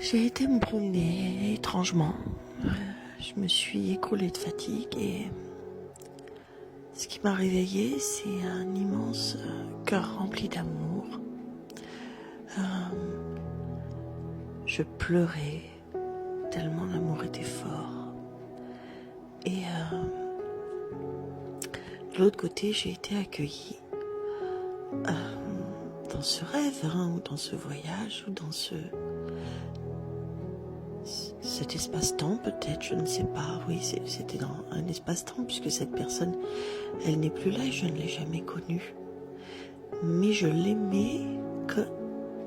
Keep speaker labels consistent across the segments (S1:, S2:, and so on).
S1: J'ai été me promener étrangement. Je me suis écroulée de fatigue et ce qui m'a réveillée, c'est un immense cœur rempli d'amour. Je pleurais tellement l'amour était fort. Et de l'autre côté, j'ai été accueillie dans ce rêve, ou dans ce voyage, ou dans cet espace-temps peut-être, je ne sais pas. Oui, c'était dans un espace-temps puisque cette personne, elle n'est plus là et je ne l'ai jamais connue. Mais je l'aimais,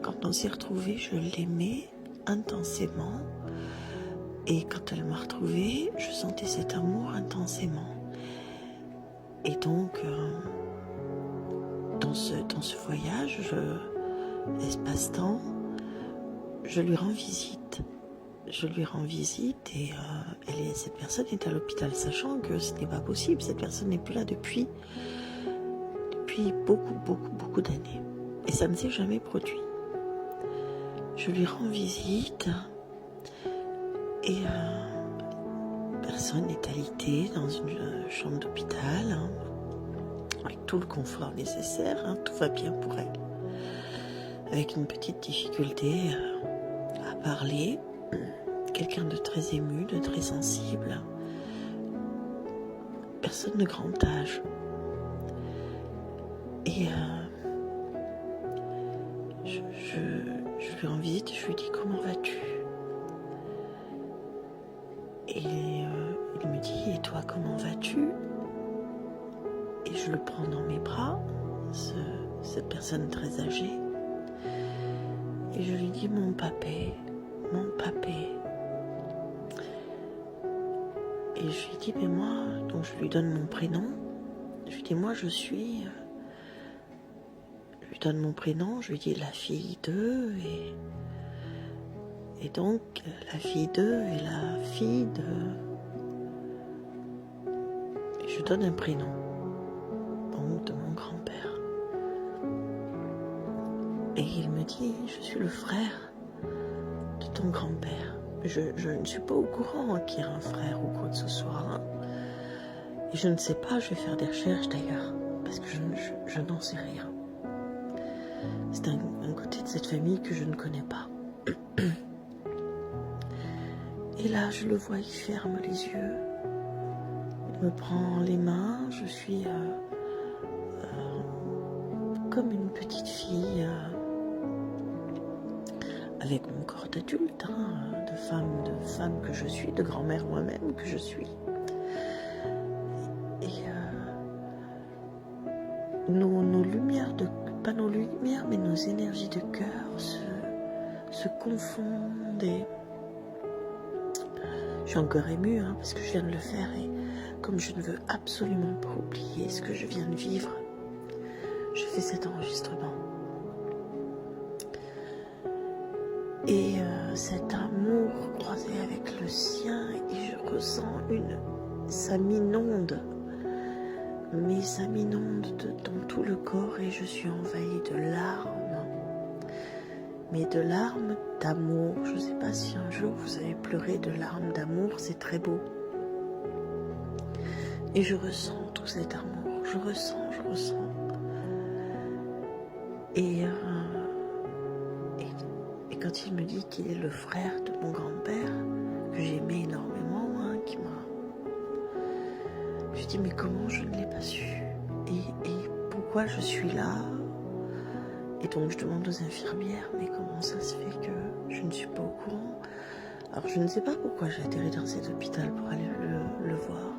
S1: quand on s'est retrouvés, je l'aimais intensément. Et quand elle m'a retrouvée, je sentais cet amour intensément. Et donc, dans ce voyage, espace-temps, je lui rends visite. Et cette personne est à l'hôpital, sachant que ce n'est pas possible. Cette personne n'est plus là depuis beaucoup d'années. Et ça ne s'est jamais produit. Je lui rends visite et personne n'est alitée dans une chambre d'hôpital, avec tout le confort nécessaire, tout va bien pour elle. Avec une petite difficulté à parler, quelqu'un de très ému, de très sensible, personne de grand âge. Et je lui rends visite et je lui dis « Comment vas-tu ?» Et il me dit « Et toi, comment vas-tu ?» Et je le prends dans mes bras, cette personne très âgée, et je lui dis « Mon papé, mon papé. » Et je lui dis « Mais moi, donc je lui donne mon prénom, je lui dis « Moi, je suis... » Je lui donne mon prénom, je lui dis « La fille de... » Et donc, la fille de et la fille de... Et je donne un prénom, donc de mon grand-père. Et il me dit, je suis le frère de ton grand-père. Je ne suis pas au courant qu'il y a un frère ou quoi que ce soit. Et je ne sais pas, je vais faire des recherches d'ailleurs, parce que je n'en sais rien. C'est un côté de cette famille que je ne connais pas. Et là, je le vois, il ferme les yeux. Il me prend les mains, je suis comme une petite fille, avec mon corps d'adulte, de femme que je suis, de grand-mère moi-même que je suis. Et nos lumières, pas nos lumières, mais nos énergies de cœur se confondent. Et je suis encore émue, parce que je viens de le faire, et comme je ne veux absolument pas oublier ce que je viens de vivre, je fais cet enregistrement. Et cet amour croisé avec le sien, et je ressens ça m'inonde, mais ça m'inonde dans tout le corps, et je suis envahie de larmes, mais de larmes d'amour. Je ne sais pas si un jour vous avez pleuré de larmes d'amour, c'est très beau. Et je ressens tout cet amour, je ressens. Et quand il me dit qu'il est le frère de mon grand-père, que j'aimais énormément, je dis mais comment je ne l'ai pas su, et pourquoi je suis là? Et donc je demande aux infirmières, mais comment ça se fait que je ne suis pas au courant? Alors je ne sais pas pourquoi j'ai atterri dans cet hôpital pour aller le voir.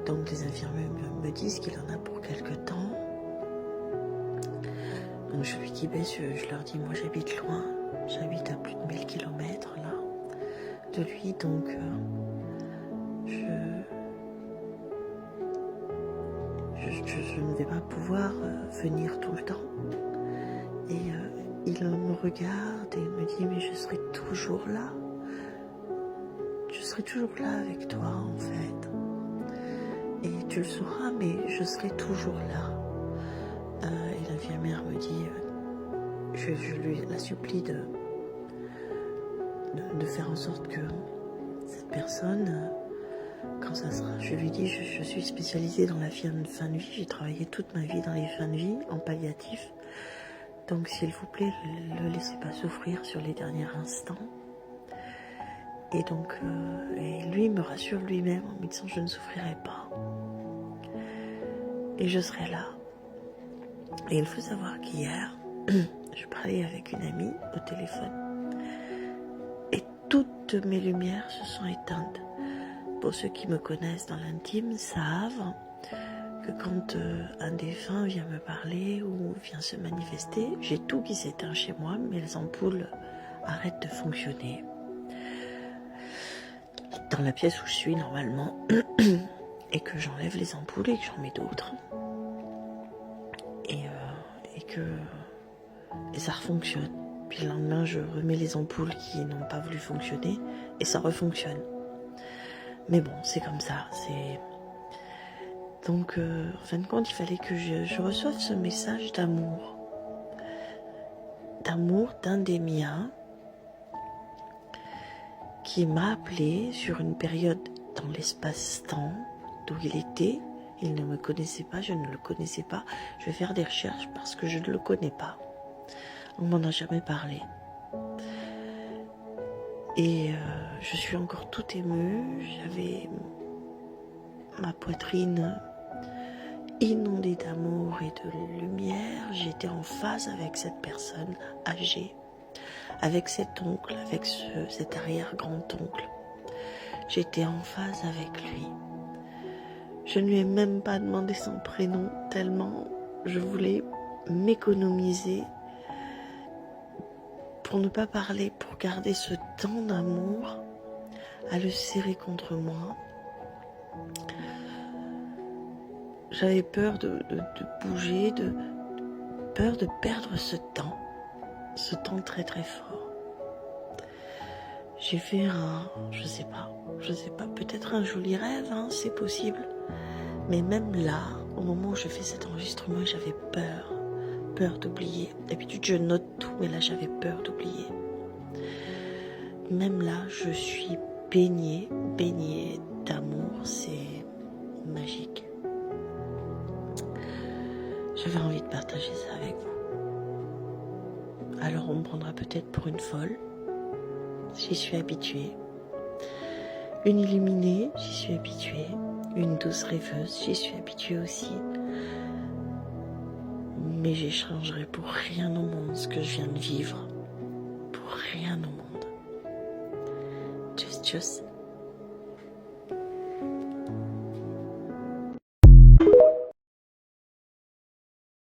S1: Donc les infirmières me disent qu'il en a pour quelque temps. Donc je lui dis, je leur dis, moi j'habite loin, j'habite à plus de 1000 km là, de lui, donc je ne vais pas pouvoir venir tout le temps. Et il me regarde et il me dit, mais je serai toujours là. Je serai toujours là avec toi en fait. Et tu le sauras, mais je serai toujours là. Et l'infirmière me dit, je lui la supplie de faire en sorte que cette personne, quand ça sera, je lui dis, je suis spécialisée dans la fin de vie, j'ai travaillé toute ma vie dans les fins de vie, en palliatif. Donc s'il vous plaît, ne le laissez pas souffrir sur les derniers instants. Et donc, et lui me rassure lui-même en me disant, je ne souffrirai pas. Et je serai là. Et il faut savoir qu'hier, je parlais avec une amie au téléphone. Et toutes mes lumières se sont éteintes. Pour ceux qui me connaissent dans l'intime savent que quand un défunt vient me parler ou vient se manifester, j'ai tout qui s'éteint chez moi, mais les ampoules arrêtent de fonctionner. Dans la pièce où je suis normalement, et que j'enlève les ampoules et que j'en mets d'autres. Et ça refonctionne. Puis le lendemain, je remets les ampoules qui n'ont pas voulu fonctionner et ça refonctionne. Mais bon, c'est comme ça. Donc, en fin de compte, il fallait que je reçoive ce message d'amour. D'amour d'un des miens qui m'a appelé sur une période dans l'espace-temps d'où il était. Il ne me connaissait pas, je ne le connaissais pas. Je vais faire des recherches parce que je ne le connais pas. On m'en a jamais parlé. Et je suis encore tout émue. J'avais ma poitrine inondée d'amour et de lumière. J'étais en phase avec cette personne âgée, avec cet oncle, avec cet arrière-grand-oncle. J'étais en phase avec lui. Je ne lui ai même pas demandé son prénom, tellement je voulais m'économiser pour ne pas parler, pour garder ce temps d'amour, à le serrer contre moi. J'avais peur de bouger, peur de perdre ce temps très très fort. J'ai fait je sais pas, peut-être un joli rêve, c'est possible. Mais même là, au moment où je fais cet enregistrement, j'avais peur d'oublier. D'habitude, je note tout, mais là, j'avais peur d'oublier. Même là, je suis baignée d'amour, c'est magique. J'avais envie de partager ça avec vous. Alors, on me prendra peut-être pour une folle. J'y suis habituée. Une illuminée, j'y suis habituée. Une douce rêveuse, j'y suis habituée aussi. Mais j'échangerai pour rien au monde ce que je viens de vivre. Pour rien au monde. Tchuss, tchuss.